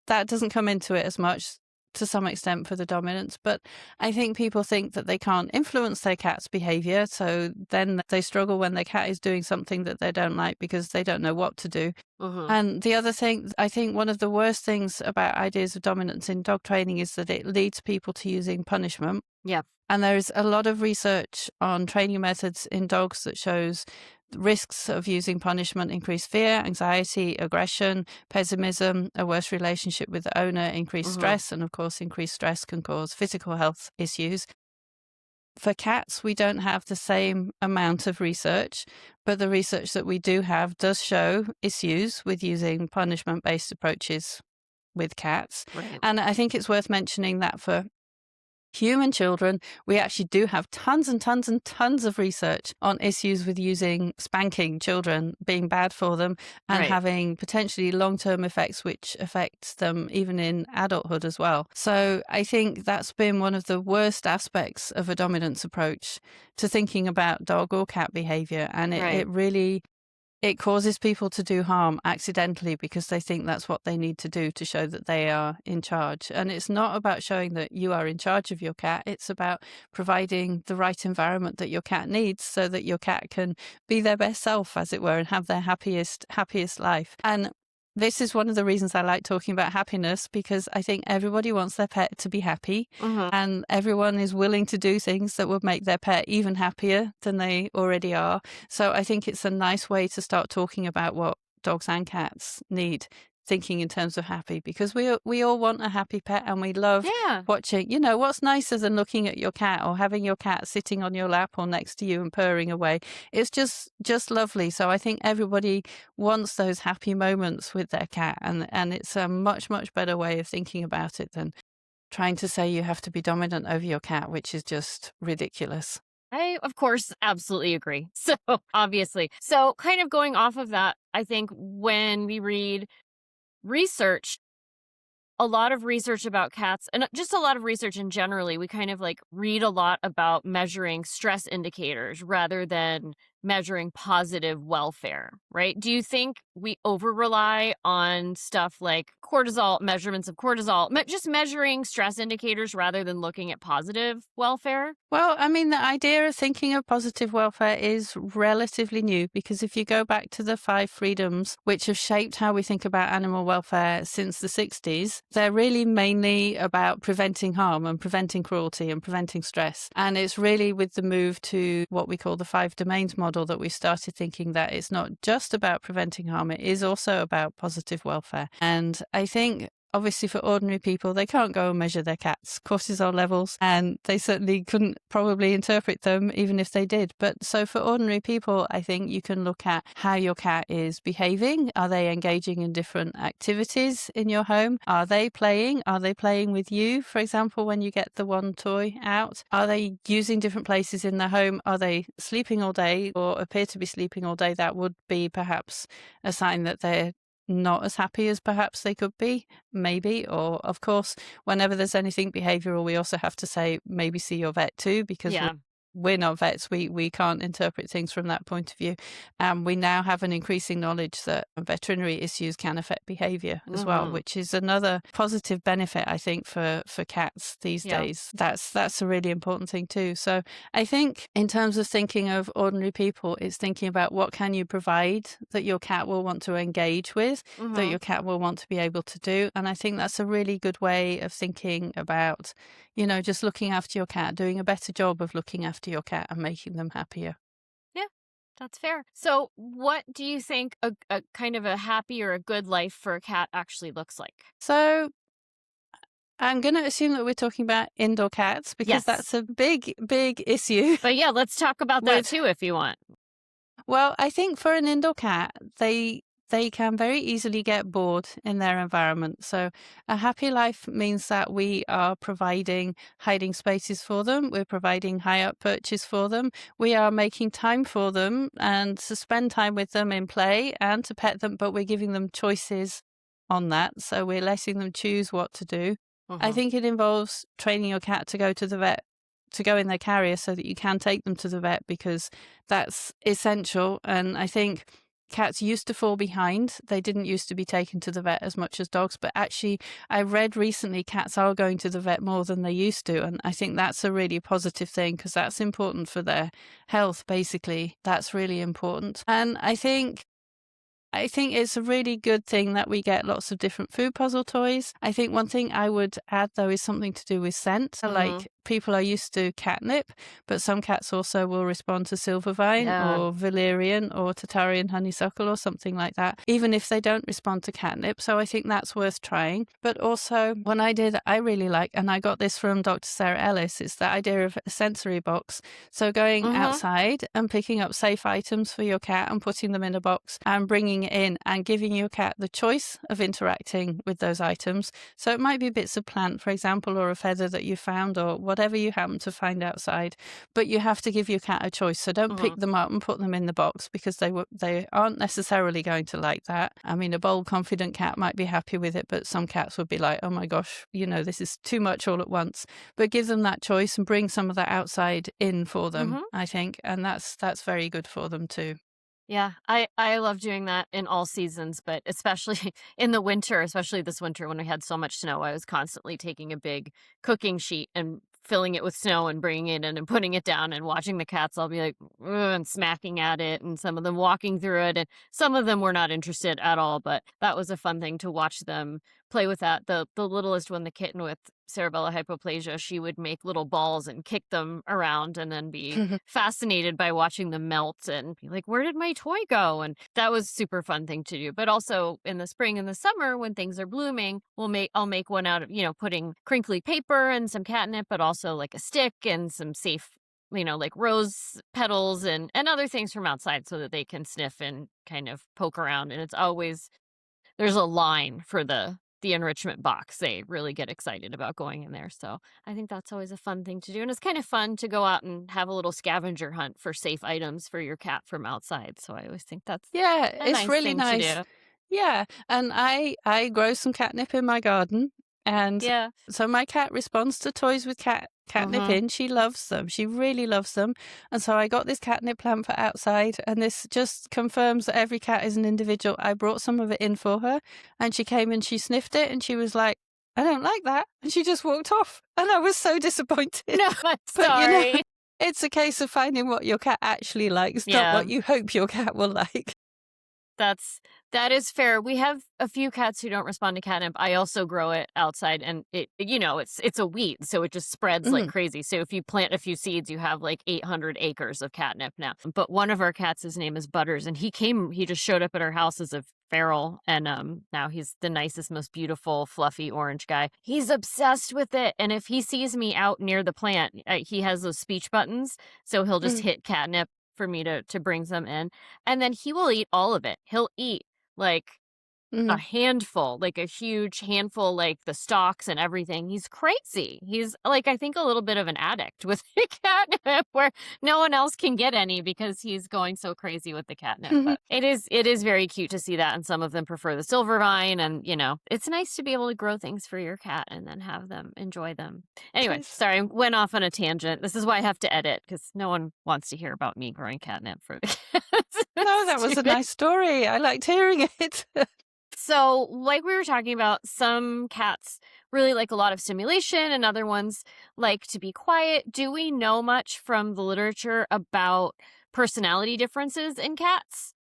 that doesn't come into it as much. to some extent for the dominance, but I think people think that they can't influence their cat's behavior, so then they struggle when their cat is doing something that they don't like because they don't know what to do. Hmm. And the other thing, I think one of the worst things about ideas of dominance in dog training is that it leads people to using punishment. Yeah. And there's a lot of research on training methods in dogs that shows risks of using punishment: increased fear, anxiety, aggression, pessimism, a worse relationship with the owner, increased Hmm. stress. And of course, increased stress can cause physical health issues. For cats, we don't have the same amount of research, but the research that we do have does show issues with using punishment-based approaches with cats. Right. And I think it's worth mentioning that for human children, we actually do have tons and tons and tons of research on issues with using spanking children, being bad for them, and Right. having potentially long-term effects which affect them even in adulthood as well. So I think that's been one of the worst aspects of a dominance approach to thinking about dog or cat behavior. And Right. it really it causes people to do harm accidentally because they think that's what they need to do to show that they are in charge. And it's not about showing that you are in charge of your cat. It's about providing the right environment that your cat needs so that your cat can be their best self, as it were, and have their happiest life. And this is one of the reasons I like talking about happiness, because I think everybody wants their pet to be happy, Hmm. and everyone is willing to do things that would make their pet even happier than they already are. So I think it's a nice way to start talking about what dogs and cats need, thinking in terms of happy, because we all want a happy pet, and we love Yeah. watching, what's nicer than looking at your cat or having your cat sitting on your lap or next to you and purring away. It's just lovely. So I think everybody wants those happy moments with their cat, and it's a much, much better way of thinking about it than trying to say you have to be dominant over your cat, which is just ridiculous. I, of course, absolutely agree. So, obviously. So, kind of going off of that, I think when we read research, a lot of research about cats and just a lot of research in generally, we kind of like read a lot about measuring stress indicators rather than measuring positive welfare, right? Do you think we over rely on stuff like cortisol, measurements of cortisol, just measuring stress indicators rather than looking at positive welfare? Well, I mean, the idea of thinking of positive welfare is relatively new, because if you go back to the 5 freedoms, which have shaped how we think about animal welfare since the 60s, they're really mainly about preventing harm and preventing cruelty and preventing stress. And it's really with the move to what we call the 5 domains model that we started thinking that it's not just about preventing harm, it is also about positive welfare. And I think obviously, for ordinary people, they can't go and measure their cat's cortisol levels, and they certainly couldn't probably interpret them even if they did. But so for ordinary people, I think you can look at how your cat is behaving. Are they engaging in different activities in your home? Are they playing? Are they playing with you, for example, when you get the one toy out? Are they using different places in the home? Are they sleeping all day or appear to be sleeping all day? That would be perhaps a sign that they're not as happy as perhaps they could be, maybe. Or, of course, whenever there's anything behavioral, we also have to say maybe see your vet too, because Yeah. we're not vets. We can't interpret things from that point of view. We now have an increasing knowledge that veterinary issues can affect behavior as well, Hmm. which is another positive benefit, I think, for cats these Yeah. days. That's a really important thing too. So I think in terms of thinking of ordinary people, it's thinking about what can you provide that your cat will want to engage with, that Hmm. your cat will want to be able to do. And I think that's a really good way of thinking about, just looking after your cat, doing a better job of looking after your cat and making them happier. Yeah, that's fair. So, what do you think a kind of a happy or a good life for a cat actually looks like? So I'm going to assume that we're talking about indoor cats, because Yes. that's a big, big issue But yeah, let's talk about that with, too if you want. well, I think for an indoor cat, they can very easily get bored in their environment. So a happy life means that we are providing hiding spaces for them. We're providing high up perches for them. We are making time for them and to spend time with them in play and to pet them, but we're giving them choices on that. So we're letting them choose what to do. I Hmm. think it involves training your cat to go to the vet, to go in their carrier so that you can take them to the vet, because that's essential. And I think cats used to fall behind. They didn't used to be taken to the vet as much as dogs, but actually I read recently cats are going to the vet more than they used to. And I think that's a really positive thing because that's important for their health, basically. That's really important. And I think it's a really good thing that we get lots of different food puzzle toys. I think one thing I would add, though, is something to do with scent. So, like, people are used to catnip, but some cats also will respond to silvervine or valerian or Tartarian honeysuckle or something like that, even if they don't respond to catnip. So I think that's worth trying. But also, one idea that I really like, and I got this from Dr. Sarah Ellis, is the idea of a sensory box. So going outside and picking up safe items for your cat and putting them in a box and bringing it in and giving your cat the choice of interacting with those items. So it might be bits of plant, for example, or a feather that you found or whatever you happen to find outside, but you have to give your cat a choice. So don't pick them up and put them in the box because they aren't necessarily going to like that. I mean, a bold, confident cat might be happy with it, but some cats would be like, oh my gosh, this is too much all at once. But give them that choice and bring some of that outside in for them, I think. And that's very good for them too. Yeah, I love doing that in all seasons, but especially in the winter, especially this winter when we had so much snow, I was constantly taking a big cooking sheet and filling it with snow and bringing it in and putting it down and watching the cats all be like, "Ugh," and smacking at it, and some of them walking through it, and some of them were not interested at all, but that was a fun thing to watch them play with that. The littlest one, the kitten with cerebellar hypoplasia, she would make little balls and kick them around and then be fascinated by watching them melt and be like, where did my toy go? And that was super fun thing to do. But also in the spring and the summer when things are blooming, I'll make one out of, putting crinkly paper and some catnip, but also like a stick and some safe, like rose petals and other things from outside so that they can sniff and kind of poke around. And it's always, there's a line for the enrichment box. They really get excited about going in there. So I think that's always a fun thing to do. And it's kind of fun to go out and have a little scavenger hunt for safe items for your cat from outside. So I always think that's a it's nice really thing nice. to do. Yeah, and I grow some catnip in my garden, and Yeah. so my cat responds to toys with catnip in. She loves them. She really loves them. And so I got this catnip plant for outside, and this just confirms that every cat is an individual. I brought some of it in for her, and she came and she sniffed it, and she was like, I don't like that. And she just walked off. And I was so disappointed. No, I'm But sorry. it's a case of finding what your cat actually likes, not Yeah. what you hope your cat will like. That is fair. We have a few cats who don't respond to catnip. I also grow it outside, and it's a weed, so it just spreads like crazy. So if you plant a few seeds, you have like 800 acres of catnip now. But one of our cats, his name is Butters, and he just showed up at our house as a feral, and now he's the nicest, most beautiful, fluffy orange guy. He's obsessed with it, and if he sees me out near the plant, he has those speech buttons, so he'll just hit catnip for me to bring some in, and then he will eat all of it. He'll eat like a handful, like a huge handful, like the stalks and everything. He's crazy. He's like, I think a little bit of an addict with the catnip where no one else can get any because he's going so crazy with the catnip. But it is very cute to see that. And some of them prefer the silvervine, and it's nice to be able to grow things for your cat and then have them enjoy them. Anyway, sorry, I went off on a tangent. This is why I have to edit because no one wants to hear about me growing catnip for the cats. No, that was a nice story. I liked hearing it. So, like we were talking about, some cats really like a lot of stimulation and other ones like to be quiet. Do we know much from the literature about personality differences in cats?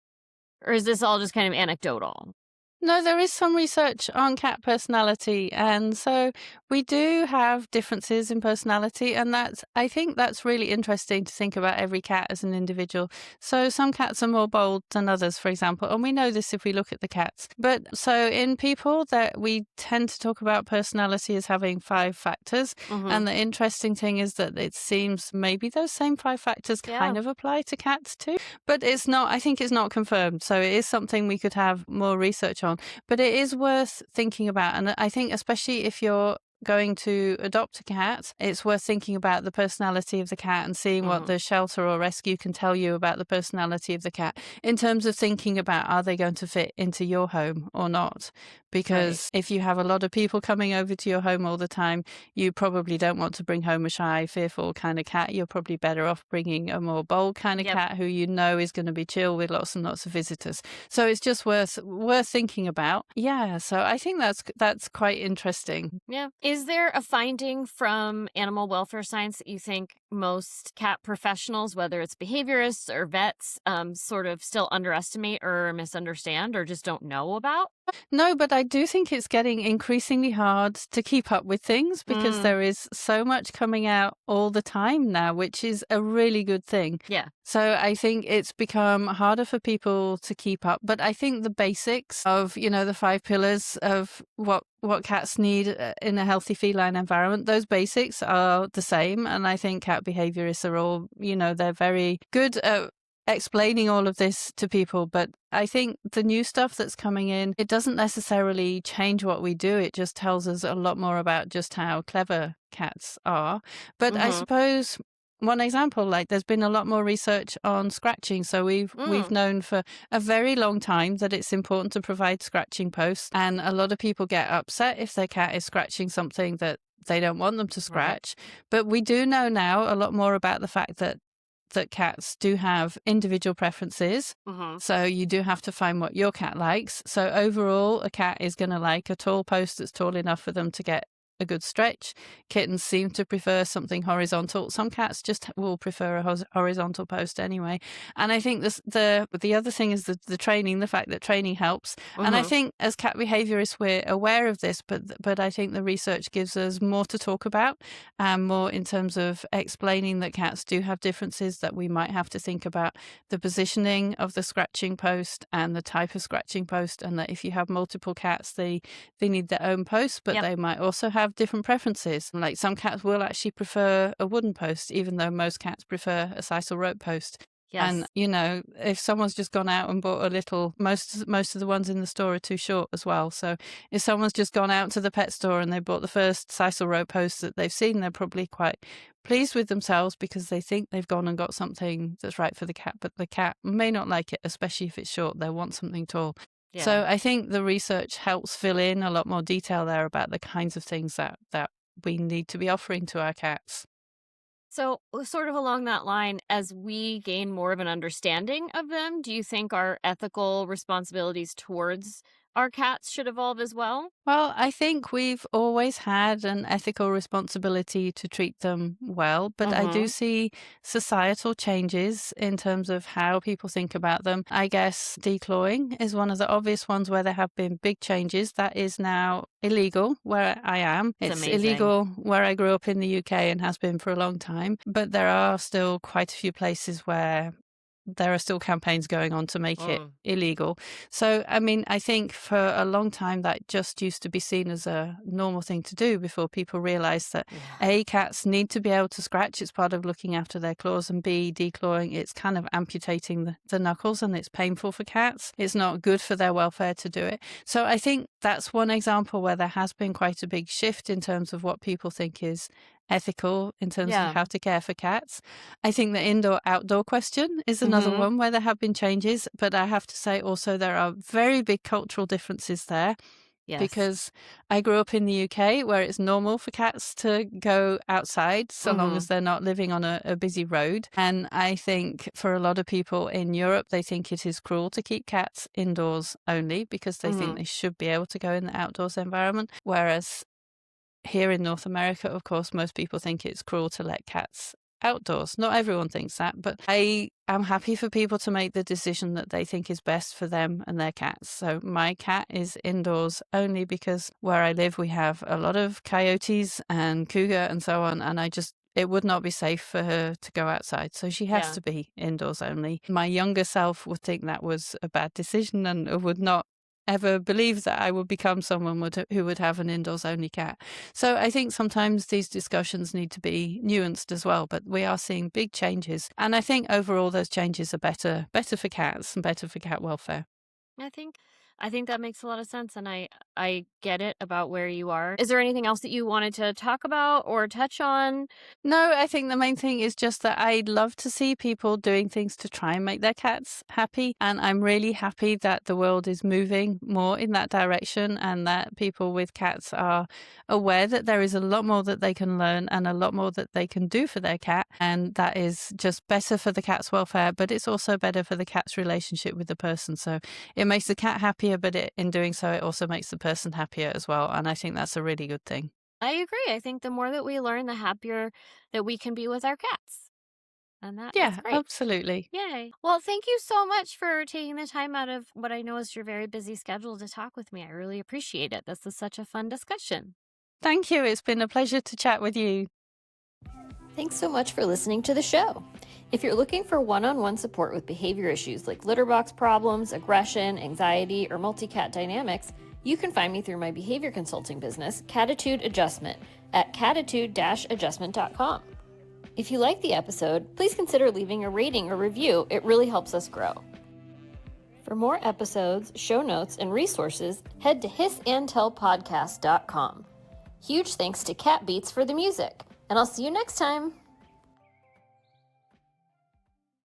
Or is this all just kind of anecdotal? No, there is some research on cat personality, and so we do have differences in personality, and I think that's really interesting to think about every cat as an individual. So some cats are more bold than others, for example, and we know this if we look at the cats. But so in people, that we tend to talk about personality as having 5 factors, and the interesting thing is that it seems maybe those same 5 factors kind of apply to cats too, but it's not. I think it's not confirmed, so it is something we could have more research on. But it is worth thinking about. And I think especially if you're going to adopt a cat, it's worth thinking about the personality of the cat and seeing what Mhm. the shelter or rescue can tell you about the personality of the cat in terms of thinking about, are they going to fit into your home or not? Right. Because if you have a lot of people coming over to your home all the time, you probably don't want to bring home a shy, fearful kind of cat. You're probably better off bringing a more bold kind of Yep. cat who you know is going to be chill with lots and lots of visitors. So it's just worth thinking about. Yeah, so I think that's quite interesting. Yeah. Is there a finding from animal welfare science that you think most cat professionals, whether it's behaviorists or vets, sort of still underestimate or misunderstand or just don't know about? No, but I do think it's getting increasingly hard to keep up with things because Mm, there is so much coming out all the time now, which is a really good thing. yeah. So I think it's become harder for people to keep up. But I think the basics of, the 5 pillars of what cats need in a healthy feline environment, those basics are the same. And I think cat behaviorists are all, they're very good at explaining all of this to people. But I think the new stuff that's coming in, it doesn't necessarily change what we do. It just tells us a lot more about just how clever cats are. But I Mhm. suppose one example, like there's been a lot more research on scratching. So we've Mm, known for a very long time that it's important to provide scratching posts. And a lot of people get upset if their cat is scratching something that they don't want them to right. scratch. But we do know now a lot more about the fact that cats do have individual preferences. Mhm. So you do have to find what your cat likes. So overall, a cat is going to like a tall post that's tall enough for them to get a good stretch. Kittens seem to prefer something horizontal. Some cats just will prefer a horizontal post anyway. And I think the other thing is the training, the fact that training helps. And I Mhm. think as cat behaviorists, we're aware of this, but I think the research gives us more to talk about, and more in terms of explaining that cats do have differences, that we might have to think about the positioning of the scratching post and the type of scratching post, and that if you have multiple cats, they need their own post, but Yep. they might also have different preferences. Like some cats will actually prefer a wooden post, even though most cats prefer a sisal rope post. And Yes. if someone's just gone out and bought a little, most of the ones in the store are too short as well. So if someone's just gone out to the pet store and they bought the first sisal rope post that they've seen, they're probably quite pleased with themselves because they think they've gone and got something that's right for the cat, but the cat may not like it, especially if it's short. They want something tall. Yeah. So I think the research helps fill in a lot more detail there about the kinds of things that we need to be offering to our cats. So, sort of along that line, as we gain more of an understanding of them, do you think our ethical responsibilities towards our cats should evolve as well? Well, I think we've always had an ethical responsibility to treat them well, but I do Mhm. see societal changes in terms of how people think about them. I guess declawing is one of the obvious ones where there have been big changes. That is now illegal where I am. It's It's amazing. illegal where I grew up in the UK and has been for a long time, but there are still quite a few places where there are still campaigns going on to make it Mm. illegal. So, I mean, I think for a long time that just used to be seen as a normal thing to do before people realized that Yeah. A, cats need to be able to scratch. It's part of looking after their claws, and B, declawing, it's kind of amputating the knuckles and it's painful for cats. It's not good for their welfare to do it. So I think that's one example where there has been quite a big shift in terms of what people think is ethical in terms of Yeah. how to care for cats. I think the indoor-outdoor question is another Mhm. one where there have been changes, but I have to say also there are very big cultural differences there, Yes. because I grew up in the UK where it's normal for cats to go outside so long as Mhm. they're not living on a busy road. And I think for a lot of people in Europe, they think it is cruel to keep cats indoors only because they think Mhm. they should be able to go in the outdoors environment. Whereas here in North America, of course, most people think it's cruel to let cats outdoors. Not everyone thinks that, but I am happy for people to make the decision that they think is best for them and their cats. So my cat is indoors only because where I live, we have a lot of coyotes and cougar and so on. And it would not be safe for her to go outside. So she has Yeah. to be indoors only. My younger self would think that was a bad decision and would not ever believe that I would become someone who would have an indoors only cat. So I think sometimes these discussions need to be nuanced as well, but we are seeing big changes. And I think overall those changes are better for cats and better for cat welfare. I think that makes a lot of sense, and I get it about where you are. Is there anything else that you wanted to talk about or touch on? No, I think the main thing is just that I'd love to see people doing things to try and make their cats happy. And I'm really happy that the world is moving more in that direction and that people with cats are aware that there is a lot more that they can learn and a lot more that they can do for their cat. And that is just better for the cat's welfare, but it's also better for the cat's relationship with the person. So it makes the cat happier, but in doing so, it also makes the person happier as well. And I think that's a really good thing. I agree. I think the more that we learn, the happier that we can be with our cats. And that is Yeah, great. absolutely. Yay. Well, thank you so much for taking the time out of what I know is your very busy schedule to talk with me. I really appreciate it. This is such a fun discussion. Thank you. It's been a pleasure to chat with you. Thanks so much for listening to the show. If you're looking for one-on-one support with behavior issues like litter box problems, aggression, anxiety, or multi-cat dynamics, you can find me through my behavior consulting business, Catitude Adjustment, at catitude-adjustment.com. If you like the episode, please consider leaving a rating or review. It really helps us grow. For more episodes, show notes, and resources, head to hissandtellpodcast.com. Huge thanks to Cat Beats for the music, and I'll see you next time.